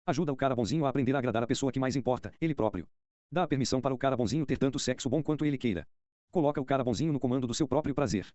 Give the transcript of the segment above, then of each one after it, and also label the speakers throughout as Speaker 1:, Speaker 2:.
Speaker 1: Ajuda o cara bonzinho a aprender a agradar a pessoa que mais importa, ele próprio. Dá a permissão para o cara bonzinho ter tanto sexo bom quanto ele queira. Coloca o cara bonzinho no comando do seu próprio prazer.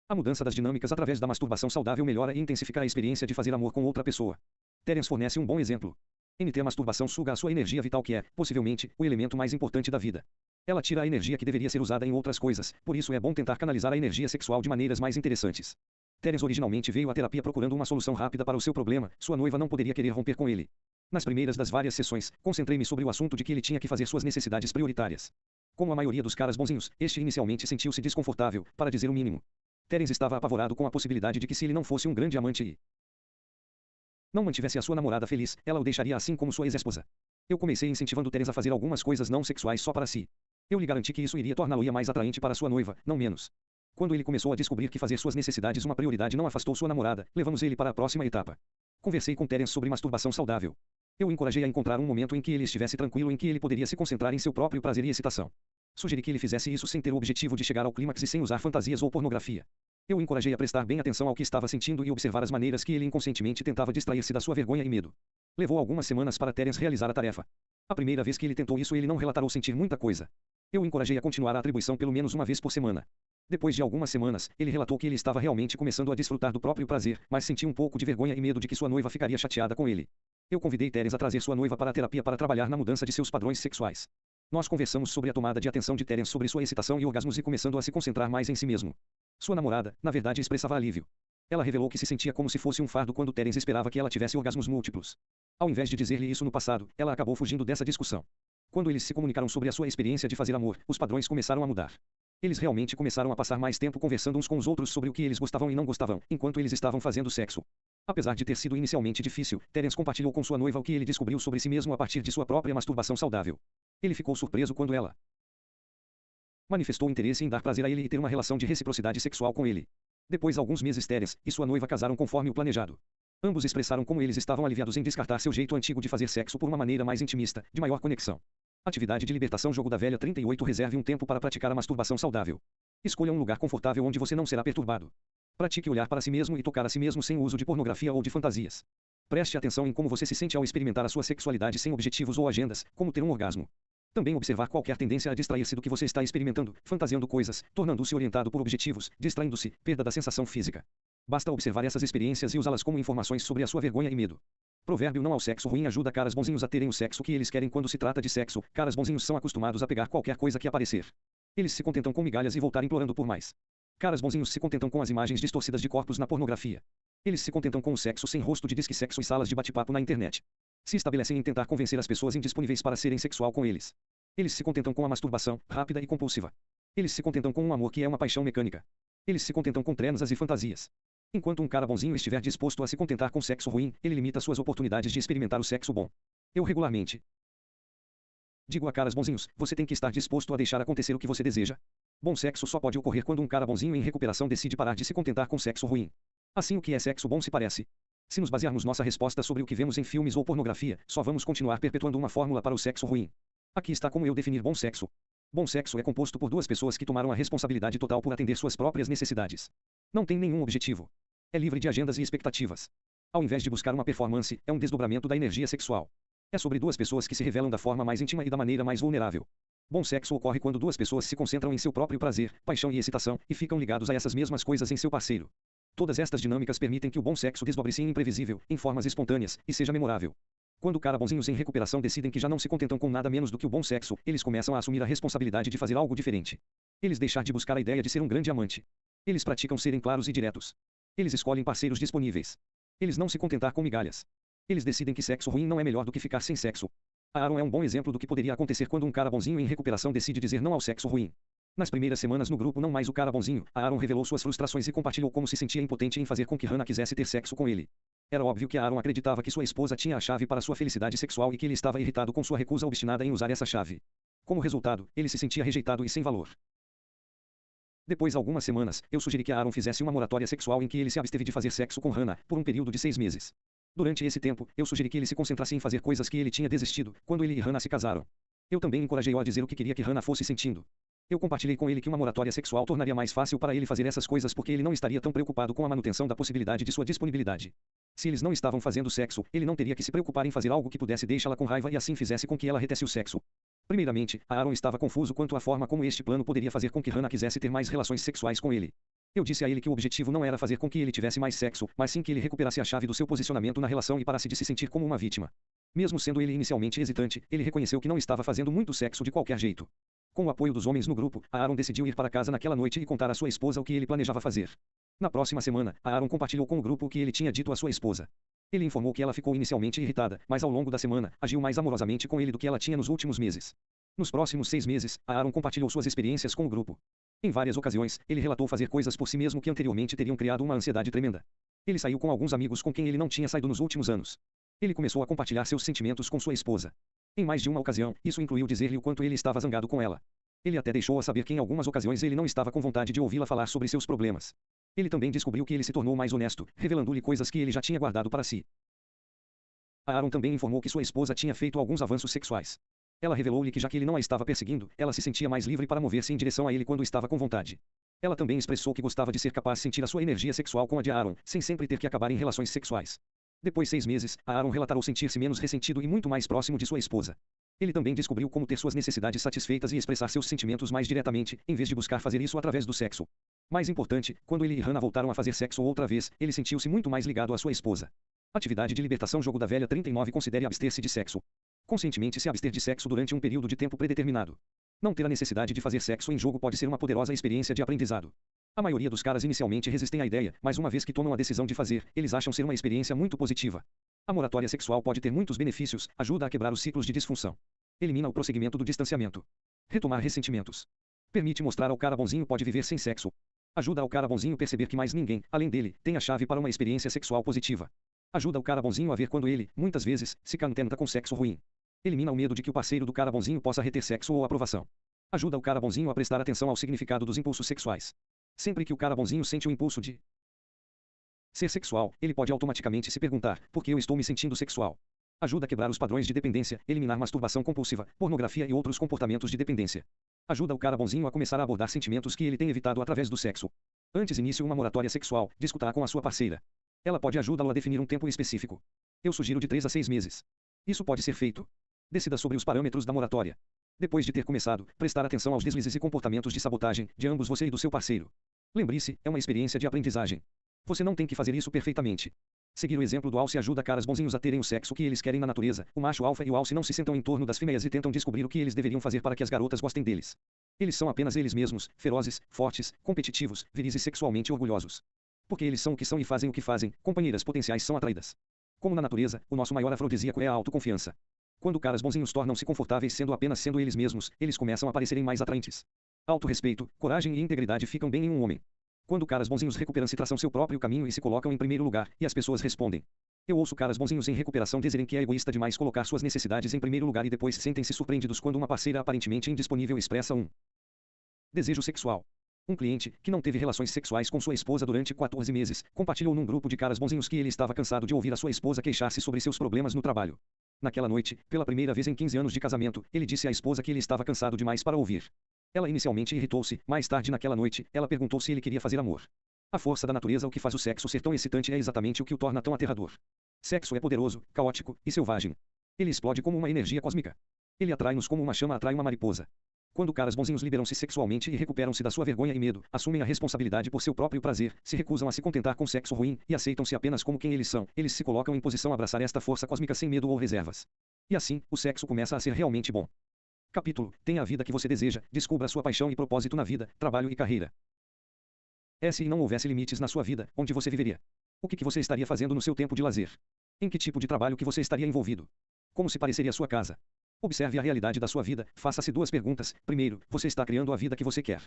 Speaker 1: A mudança das dinâmicas através da masturbação saudável melhora e intensifica a experiência de fazer amor com outra pessoa. Terence fornece um bom exemplo. A masturbação suga a sua energia vital que é, possivelmente, o elemento mais importante da vida. Ela tira a energia que deveria ser usada em outras coisas, por isso é bom tentar canalizar a energia sexual de maneiras mais interessantes. Terence originalmente veio à terapia procurando uma solução rápida para o seu problema, sua noiva não poderia querer romper com ele. Nas primeiras das várias sessões, concentrei-me sobre o assunto de que ele tinha que fazer suas necessidades prioritárias. Como a maioria dos caras bonzinhos, este inicialmente sentiu-se desconfortável, para dizer o mínimo. Terence estava apavorado com a possibilidade de que se ele não fosse um grande amante e não mantivesse a sua namorada feliz, ela o deixaria assim como sua ex-esposa. Eu comecei incentivando Terence a fazer algumas coisas não sexuais só para si. Eu lhe garanti que isso iria torná-lo mais atraente para sua noiva, não menos. Quando ele começou a descobrir que fazer suas necessidades uma prioridade não afastou sua namorada, levamos ele para a próxima etapa. Conversei com Terence sobre masturbação saudável. Eu o encorajei a encontrar um momento em que ele estivesse tranquilo em que ele poderia se concentrar em seu próprio prazer e excitação. Sugeri que ele fizesse isso sem ter o objetivo de chegar ao clímax e sem usar fantasias ou pornografia. Eu o encorajei a prestar bem atenção ao que estava sentindo e observar as maneiras que ele inconscientemente tentava distrair-se da sua vergonha e medo. Levou algumas semanas para Terence realizar a tarefa. A primeira vez que ele tentou isso ele não relatou sentir muita coisa. Eu o encorajei a continuar a atribuição pelo menos uma vez por semana. Depois de algumas semanas, ele relatou que ele estava realmente começando a desfrutar do próprio prazer, mas sentia um pouco de vergonha e medo de que sua noiva ficaria chateada com ele. Eu convidei Terence a trazer sua noiva para a terapia para trabalhar na mudança de seus padrões sexuais. Nós conversamos sobre a tomada de atenção de Terence sobre sua excitação e orgasmos e começando a se concentrar mais em si mesmo. Sua namorada, na verdade, expressava alívio. Ela revelou que se sentia como se fosse um fardo quando Terence esperava que ela tivesse orgasmos múltiplos. Ao invés de dizer-lhe isso no passado, ela acabou fugindo dessa discussão. Quando eles se comunicaram sobre a sua experiência de fazer amor, os padrões começaram a mudar. Eles realmente começaram a passar mais tempo conversando uns com os outros sobre o que eles gostavam e não gostavam, enquanto eles estavam fazendo sexo. Apesar de ter sido inicialmente difícil, Terence compartilhou com sua noiva o que ele descobriu sobre si mesmo a partir de sua própria masturbação saudável. Ele ficou surpreso quando ela manifestou interesse em dar prazer a ele e ter uma relação de reciprocidade sexual com ele. Depois alguns meses Terence e sua noiva casaram conforme o planejado. Ambos expressaram como eles estavam aliviados em descartar seu jeito antigo de fazer sexo por uma maneira mais intimista, de maior conexão. Atividade de libertação. Jogo da velha 38. Reserve um tempo para praticar a masturbação saudável. Escolha um lugar confortável onde você não será perturbado. Pratique olhar para si mesmo e tocar a si mesmo sem o uso de pornografia ou de fantasias. Preste atenção em como você se sente ao experimentar a sua sexualidade sem objetivos ou agendas, como ter um orgasmo. Também observar qualquer tendência a distrair-se do que você está experimentando, fantasiando coisas, tornando-se orientado por objetivos, distraindo-se, perda da sensação física. Basta observar essas experiências e usá-las como informações sobre a sua vergonha e medo. Provérbio: não ao sexo ruim ajuda caras bonzinhos a terem o sexo que eles querem. Quando se trata de sexo, caras bonzinhos são acostumados a pegar qualquer coisa que aparecer. Eles se contentam com migalhas e voltar implorando por mais. Caras bonzinhos se contentam com as imagens distorcidas de corpos na pornografia. Eles se contentam com o sexo sem rosto de disque sexo e salas de bate-papo na internet. Se estabelecem em tentar convencer as pessoas indisponíveis para serem sexual com eles. Eles se contentam com a masturbação, rápida e compulsiva. Eles se contentam com um amor que é uma paixão mecânica. Eles se contentam com transas e fantasias. Enquanto um cara bonzinho estiver disposto a se contentar com sexo ruim, ele limita suas oportunidades de experimentar o sexo bom. Eu regularmente digo a caras bonzinhos: você tem que estar disposto a deixar acontecer o que você deseja. Bom sexo só pode ocorrer quando um cara bonzinho em recuperação decide parar de se contentar com sexo ruim. Assim, o que é sexo bom se parece. Se nos basearmos nossa resposta sobre o que vemos em filmes ou pornografia, só vamos continuar perpetuando uma fórmula para o sexo ruim. Aqui está como eu definir bom sexo. Bom sexo é composto por duas pessoas que tomaram a responsabilidade total por atender suas próprias necessidades. Não tem nenhum objetivo. É livre de agendas e expectativas. Ao invés de buscar uma performance, é um desdobramento da energia sexual. É sobre duas pessoas que se revelam da forma mais íntima e da maneira mais vulnerável. Bom sexo ocorre quando duas pessoas se concentram em seu próprio prazer, paixão e excitação, e ficam ligados a essas mesmas coisas em seu parceiro. Todas estas dinâmicas permitem que o bom sexo desdobre-se em imprevisível, em formas espontâneas, e seja memorável. Quando cara bonzinhos em recuperação decidem que já não se contentam com nada menos do que o bom sexo, eles começam a assumir a responsabilidade de fazer algo diferente. Eles deixar de buscar a ideia de ser um grande amante. Eles praticam serem claros e diretos. Eles escolhem parceiros disponíveis. Eles não se contentar com migalhas. Eles decidem que sexo ruim não é melhor do que ficar sem sexo. A Aaron é um bom exemplo do que poderia acontecer quando um cara bonzinho em recuperação decide dizer não ao sexo ruim. Nas primeiras semanas no grupo Não Mais o Cara Bonzinho, a Aaron revelou suas frustrações e compartilhou como se sentia impotente em fazer com que Hannah quisesse ter sexo com ele. Era óbvio que a Aaron acreditava que sua esposa tinha a chave para sua felicidade sexual e que ele estava irritado com sua recusa obstinada em usar essa chave. Como resultado, ele se sentia rejeitado e sem valor. Depois de algumas semanas, eu sugeri que a Aaron fizesse uma moratória sexual em que ele se absteve de fazer sexo com Hannah, por um período de 6 meses. Durante esse tempo, eu sugeri que ele se concentrasse em fazer coisas que ele tinha desistido, quando ele e Hannah se casaram. Eu também encorajei-o a dizer o que queria que Hannah fosse sentindo. Eu compartilhei com ele que uma moratória sexual tornaria mais fácil para ele fazer essas coisas porque ele não estaria tão preocupado com a manutenção da possibilidade de sua disponibilidade. Se eles não estavam fazendo sexo, ele não teria que se preocupar em fazer algo que pudesse deixá-la com raiva e assim fizesse com que ela retesse o sexo. Primeiramente, Aaron estava confuso quanto à forma como este plano poderia fazer com que Hannah quisesse ter mais relações sexuais com ele. Eu disse a ele que o objetivo não era fazer com que ele tivesse mais sexo, mas sim que ele recuperasse a chave do seu posicionamento na relação e parasse de se sentir como uma vítima. Mesmo sendo ele inicialmente hesitante, ele reconheceu que não estava fazendo muito sexo de qualquer jeito. Com o apoio dos homens no grupo, Aaron decidiu ir para casa naquela noite e contar à sua esposa o que ele planejava fazer. Na próxima semana, Aaron compartilhou com o grupo o que ele tinha dito à sua esposa. Ele informou que ela ficou inicialmente irritada, mas ao longo da semana, agiu mais amorosamente com ele do que ela tinha nos últimos meses. Nos próximos 6 meses, Aaron compartilhou suas experiências com o grupo. Em várias ocasiões, ele relatou fazer coisas por si mesmo que anteriormente teriam criado uma ansiedade tremenda. Ele saiu com alguns amigos com quem ele não tinha saído nos últimos anos. Ele começou a compartilhar seus sentimentos com sua esposa. Em mais de uma ocasião, isso incluiu dizer-lhe o quanto ele estava zangado com ela. Ele até deixou-a saber que em algumas ocasiões ele não estava com vontade de ouvi-la falar sobre seus problemas. Ele também descobriu que ele se tornou mais honesto, revelando-lhe coisas que ele já tinha guardado para si. Aaron também informou que sua esposa tinha feito alguns avanços sexuais. Ela revelou-lhe que já que ele não a estava perseguindo, ela se sentia mais livre para mover-se em direção a ele quando estava com vontade. Ela também expressou que gostava de ser capaz de sentir a sua energia sexual com a de Aaron, sem sempre ter que acabar em relações sexuais. Depois de 6 meses, Aaron relatou sentir-se menos ressentido e muito mais próximo de sua esposa. Ele também descobriu como ter suas necessidades satisfeitas e expressar seus sentimentos mais diretamente, em vez de buscar fazer isso através do sexo. Mais importante, quando ele e Hannah voltaram a fazer sexo outra vez, ele sentiu-se muito mais ligado à sua esposa. Atividade de libertação. Jogo da velha 39. Considere abster-se de sexo. Conscientemente se abster de sexo durante um período de tempo predeterminado. Não ter a necessidade de fazer sexo em jogo pode ser uma poderosa experiência de aprendizado. A maioria dos caras inicialmente resistem à ideia, mas uma vez que tomam a decisão de fazer, eles acham ser uma experiência muito positiva. A moratória sexual pode ter muitos benefícios, ajuda a quebrar os ciclos de disfunção. Elimina o prosseguimento do distanciamento. Retomar ressentimentos. Permite mostrar ao cara bonzinho pode viver sem sexo. Ajuda ao cara bonzinho perceber que mais ninguém, além dele, tem a chave para uma experiência sexual positiva. Ajuda o cara bonzinho a ver quando ele, muitas vezes, se contenta com sexo ruim. Elimina o medo de que o parceiro do cara bonzinho possa reter sexo ou aprovação. Ajuda o cara bonzinho a prestar atenção ao significado dos impulsos sexuais. Sempre que o cara bonzinho sente o impulso de ser sexual, ele pode automaticamente se perguntar: por que eu estou me sentindo sexual? Ajuda a quebrar os padrões de dependência, eliminar masturbação compulsiva, pornografia e outros comportamentos de dependência. Ajuda o cara bonzinho a começar a abordar sentimentos que ele tem evitado através do sexo. Antes inicie uma moratória sexual, discuta com a sua parceira. Ela pode ajudá-lo a definir um tempo específico. Eu sugiro de 3 a 6 meses. Isso pode ser feito. Decida sobre os parâmetros da moratória. Depois de ter começado, prestar atenção aos deslizes e comportamentos de sabotagem, de ambos você e do seu parceiro. Lembre-se, é uma experiência de aprendizagem. Você não tem que fazer isso perfeitamente. Seguir o exemplo do alce ajuda caras bonzinhos a terem o sexo que eles querem na natureza. O macho alfa e o alce não se sentam em torno das fêmeas e tentam descobrir o que eles deveriam fazer para que as garotas gostem deles. Eles são apenas eles mesmos, ferozes, fortes, competitivos, viris e sexualmente orgulhosos. Porque eles são o que são e fazem o que fazem, companheiras potenciais são atraídas. Como na natureza, o nosso maior afrodisíaco é a autoconfiança. Quando caras bonzinhos tornam-se confortáveis sendo eles mesmos, eles começam a parecerem mais atraentes. Autorrespeito, coragem e integridade ficam bem em um homem. Quando caras bonzinhos recuperam-se traçam seu próprio caminho e se colocam em primeiro lugar, e as pessoas respondem. Eu ouço caras bonzinhos em recuperação dizerem que é egoísta demais colocar suas necessidades em primeiro lugar e depois sentem-se surpreendidos quando uma parceira aparentemente indisponível expressa um desejo sexual. Um cliente, que não teve relações sexuais com sua esposa durante 14 meses, compartilhou num grupo de caras bonzinhos que ele estava cansado de ouvir a sua esposa queixar-se sobre seus problemas no trabalho. Naquela noite, pela primeira vez em 15 anos de casamento, ele disse à esposa que ele estava cansado demais para ouvir. Ela inicialmente irritou-se, mais tarde naquela noite, ela perguntou se ele queria fazer amor. A força da natureza, o que faz o sexo ser tão excitante, é exatamente o que o torna tão aterrador. Sexo é poderoso, caótico e selvagem. Ele explode como uma energia cósmica. Ele atrai-nos como uma chama atrai uma mariposa. Quando caras bonzinhos liberam-se sexualmente e recuperam-se da sua vergonha e medo, assumem a responsabilidade por seu próprio prazer, se recusam a se contentar com sexo ruim, e aceitam-se apenas como quem eles são, eles se colocam em posição a abraçar esta força cósmica sem medo ou reservas. E assim, o sexo começa a ser realmente bom. Capítulo: Tenha a vida que você deseja, descubra sua paixão e propósito na vida, trabalho e carreira. Se não houvesse limites na sua vida, onde você viveria? O que você estaria fazendo no seu tempo de lazer? Em que tipo de trabalho que você estaria envolvido? Como se pareceria a sua casa? Observe a realidade da sua vida, faça-se 2 perguntas. Primeiro, você está criando a vida que você quer?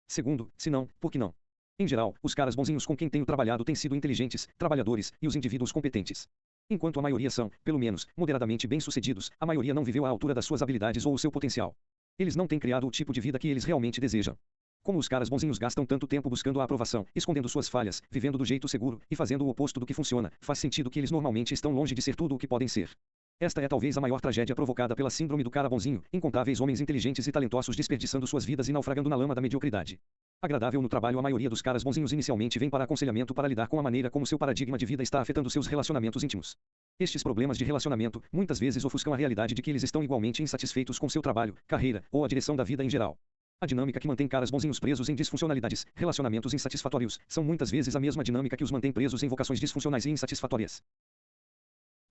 Speaker 1: Segundo, se não, por que não? Em geral, os caras bonzinhos com quem tenho trabalhado têm sido inteligentes, trabalhadores, e os indivíduos competentes. Enquanto a maioria são, pelo menos, moderadamente bem-sucedidos, a maioria não viveu à altura das suas habilidades ou o seu potencial. Eles não têm criado o tipo de vida que eles realmente desejam. Como os caras bonzinhos gastam tanto tempo buscando a aprovação, escondendo suas falhas, vivendo do jeito seguro, e fazendo o oposto do que funciona, faz sentido que eles normalmente estão longe de ser tudo o que podem ser. Esta é talvez a maior tragédia provocada pela síndrome do cara bonzinho, incontáveis homens inteligentes e talentosos desperdiçando suas vidas e naufragando na lama da mediocridade. Agradável no trabalho. A maioria dos caras bonzinhos inicialmente vem para aconselhamento para lidar com a maneira como seu paradigma de vida está afetando seus relacionamentos íntimos. Estes problemas de relacionamento, muitas vezes ofuscam a realidade de que eles estão igualmente insatisfeitos com seu trabalho, carreira, ou a direção da vida em geral. A dinâmica que mantém caras bonzinhos presos em disfuncionalidades, relacionamentos insatisfatórios, são muitas vezes a mesma dinâmica que os mantém presos em vocações disfuncionais e insatisfatórias.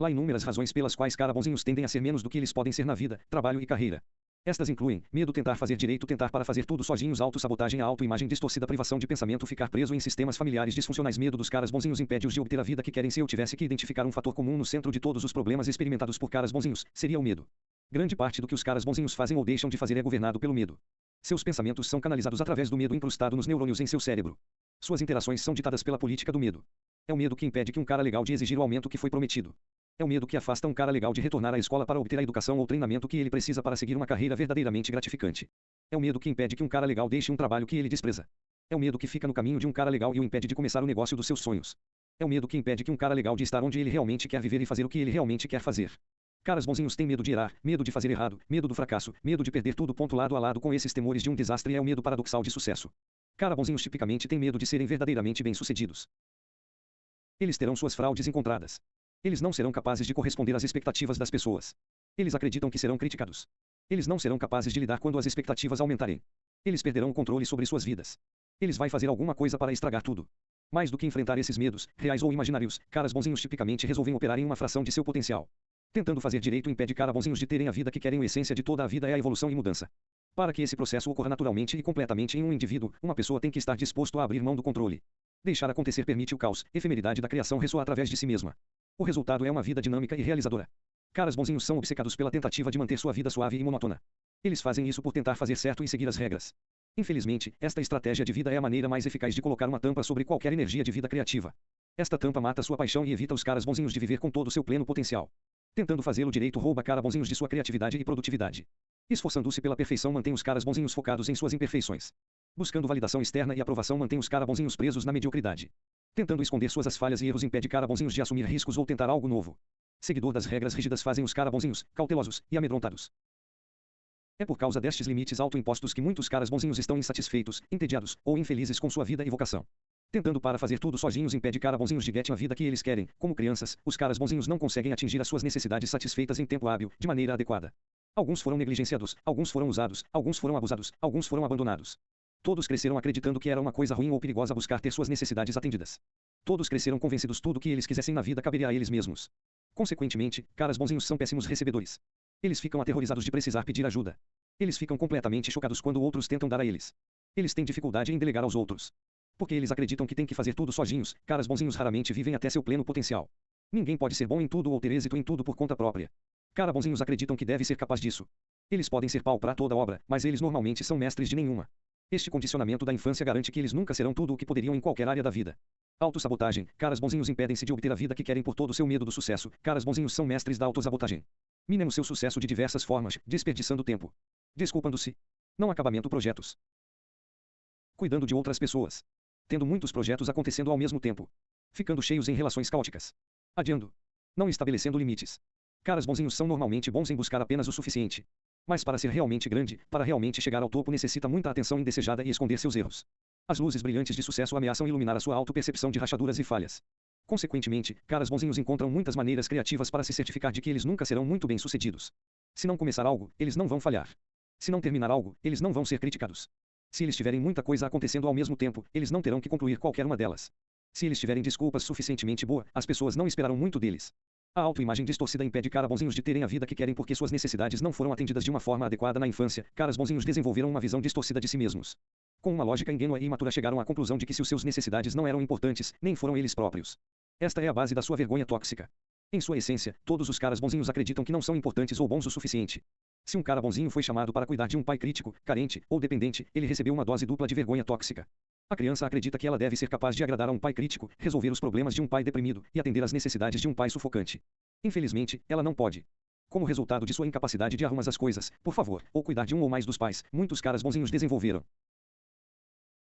Speaker 1: Há inúmeras razões pelas quais cara bonzinhos tendem a ser menos do que eles podem ser na vida, trabalho e carreira. Estas incluem medo, tentar fazer direito, tentar para fazer tudo sozinhos, autossabotagem, a autoimagem distorcida, privação de pensamento, ficar preso em sistemas familiares disfuncionais. Medo dos caras bonzinhos impede-os de obter a vida que querem. Se eu tivesse que identificar um fator comum no centro de todos os problemas experimentados por caras bonzinhos, seria o medo. Grande parte do que os caras bonzinhos fazem ou deixam de fazer é governado pelo medo. Seus pensamentos são canalizados através do medo incrustado nos neurônios em seu cérebro. Suas interações são ditadas pela política do medo. É o medo que impede que um cara legal de exigir o aumento que foi prometido. É o medo que afasta um cara legal de retornar à escola para obter a educação ou treinamento que ele precisa para seguir uma carreira verdadeiramente gratificante. É o medo que impede que um cara legal deixe um trabalho que ele despreza. É o medo que fica no caminho de um cara legal e o impede de começar o negócio dos seus sonhos. É o medo que impede que um cara legal de estar onde ele realmente quer viver e fazer o que ele realmente quer fazer. Caras bonzinhos têm medo de errar, medo de fazer errado, medo do fracasso, medo de perder tudo. Lado a lado com esses temores de um desastre é o medo paradoxal de sucesso. Cara bonzinhos tipicamente têm medo de serem verdadeiramente bem-sucedidos. Eles terão suas fraudes encontradas. Eles não serão capazes de corresponder às expectativas das pessoas. Eles acreditam que serão criticados. Eles não serão capazes de lidar quando as expectativas aumentarem. Eles perderão o controle sobre suas vidas. Eles vão fazer alguma coisa para estragar tudo. Mais do que enfrentar esses medos, reais ou imaginários, caras bonzinhos tipicamente resolvem operar em uma fração de seu potencial. Tentando fazer direito impede cara bonzinhos de terem a vida que querem. A essência de toda a vida é a evolução e mudança. Para que esse processo ocorra naturalmente e completamente em um indivíduo, uma pessoa tem que estar disposto a abrir mão do controle. Deixar acontecer permite o caos, efemeridade da criação ressoar através de si mesma. O resultado é uma vida dinâmica e realizadora. Caras bonzinhos são obcecados pela tentativa de manter sua vida suave e monótona. Eles fazem isso por tentar fazer certo e seguir as regras. Infelizmente, esta estratégia de vida é a maneira mais eficaz de colocar uma tampa sobre qualquer energia de vida criativa. Esta tampa mata sua paixão e evita os caras bonzinhos de viver com todo o seu pleno potencial. Tentando fazê-lo direito, rouba cara bonzinhos de sua criatividade e produtividade. Esforçando-se pela perfeição, mantém os caras bonzinhos focados em suas imperfeições. Buscando validação externa e aprovação, mantém os cara bonzinhos presos na mediocridade. Tentando esconder suas falhas e erros, impede cara bonzinhos de assumir riscos ou tentar algo novo. Seguidor das regras rígidas fazem os cara bonzinhos cautelosos e amedrontados. É por causa destes limites autoimpostos que muitos caras bonzinhos estão insatisfeitos, entediados ou infelizes com sua vida e vocação. Tentando para fazer tudo sozinhos impede cara bonzinhos de get a vida que eles querem. Como crianças, os caras bonzinhos não conseguem atingir as suas necessidades satisfeitas em tempo hábil, de maneira adequada. Alguns foram negligenciados, alguns foram usados, alguns foram abusados, alguns foram abandonados. Todos cresceram acreditando que era uma coisa ruim ou perigosa buscar ter suas necessidades atendidas. Todos cresceram convencidos tudo que eles quisessem na vida caberia a eles mesmos. Consequentemente, caras bonzinhos são péssimos recebedores. Eles ficam aterrorizados de precisar pedir ajuda. Eles ficam completamente chocados quando outros tentam dar a eles. Eles têm dificuldade em delegar aos outros. Porque eles acreditam que têm que fazer tudo sozinhos, caras bonzinhos raramente vivem até seu pleno potencial. Ninguém pode ser bom em tudo ou ter êxito em tudo por conta própria. Cara bonzinhos acreditam que deve ser capaz disso. Eles podem ser pau para toda obra, mas eles normalmente são mestres de nenhuma. Este condicionamento da infância garante que eles nunca serão tudo o que poderiam em qualquer área da vida. Autossabotagem. Caras bonzinhos impedem-se de obter a vida que querem por todo o seu medo do sucesso. Caras bonzinhos são mestres da autossabotagem. Minam o seu sucesso de diversas formas, desperdiçando tempo. Desculpando-se. Não acabamento projetos. Cuidando de outras pessoas. Tendo muitos projetos acontecendo ao mesmo tempo. Ficando cheios em relações caóticas. Adiando. Não estabelecendo limites. Caras bonzinhos são normalmente bons em buscar apenas o suficiente. Mas para ser realmente grande, para realmente chegar ao topo necessita muita atenção indesejada e esconder seus erros. As luzes brilhantes de sucesso ameaçam iluminar a sua auto-percepção de rachaduras e falhas. Consequentemente, caras bonzinhos encontram muitas maneiras criativas para se certificar de que eles nunca serão muito bem-sucedidos. Se não começar algo, eles não vão falhar. Se não terminar algo, eles não vão ser criticados. Se eles tiverem muita coisa acontecendo ao mesmo tempo, eles não terão que concluir qualquer uma delas. Se eles tiverem desculpas suficientemente boas, as pessoas não esperarão muito deles. A autoimagem distorcida impede caras bonzinhos de terem a vida que querem porque suas necessidades não foram atendidas de uma forma adequada na infância. Caras bonzinhos desenvolveram uma visão distorcida de si mesmos. Com uma lógica ingênua e imatura chegaram à conclusão de que se os seus necessidades não eram importantes, nem foram eles próprios. Esta é a base da sua vergonha tóxica. Em sua essência, todos os caras bonzinhos acreditam que não são importantes ou bons o suficiente. Se um cara bonzinho foi chamado para cuidar de um pai crítico, carente ou dependente, ele recebeu uma dose dupla de vergonha tóxica. A criança acredita que ela deve ser capaz de agradar a um pai crítico, resolver os problemas de um pai deprimido e atender às necessidades de um pai sufocante. Infelizmente, ela não pode. Como resultado de sua incapacidade de arrumar as coisas, por favor, ou cuidar de um ou mais dos pais, muitos caras bonzinhos desenvolveram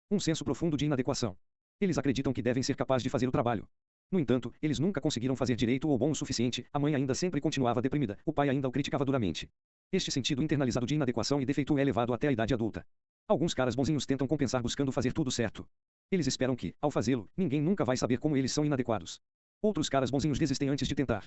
Speaker 1: um senso profundo de inadequação. Eles acreditam que devem ser capazes de fazer o trabalho. No entanto, eles nunca conseguiram fazer direito ou bom o suficiente, a mãe ainda sempre continuava deprimida, o pai ainda o criticava duramente. Este sentido internalizado de inadequação e defeito é elevado até a idade adulta. Alguns caras bonzinhos tentam compensar buscando fazer tudo certo. Eles esperam que, ao fazê-lo, ninguém nunca vai saber como eles são inadequados. Outros caras bonzinhos desistem antes de tentar.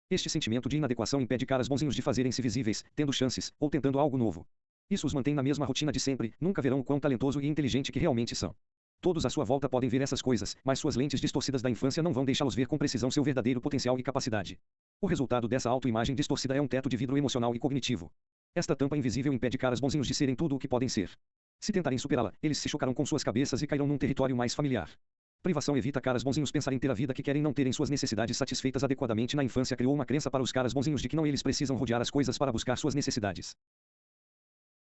Speaker 1: Este sentimento de inadequação impede caras bonzinhos de fazerem-se visíveis, tendo chances, ou tentando algo novo. Isso os mantém na mesma rotina de sempre, nunca verão o quão talentoso e inteligente que realmente são. Todos à sua volta podem ver essas coisas, mas suas lentes distorcidas da infância não vão deixá-los ver com precisão seu verdadeiro potencial e capacidade. O resultado dessa autoimagem distorcida é um teto de vidro emocional e cognitivo. Esta tampa invisível impede caras bonzinhos de serem tudo o que podem ser. Se tentarem superá-la, eles se chocarão com suas cabeças e cairão num território mais familiar. Privação evita caras bonzinhos pensarem ter a vida que querem não terem suas necessidades satisfeitas adequadamente na infância criou uma crença para os caras bonzinhos de que não eles precisam rodear as coisas para buscar suas necessidades.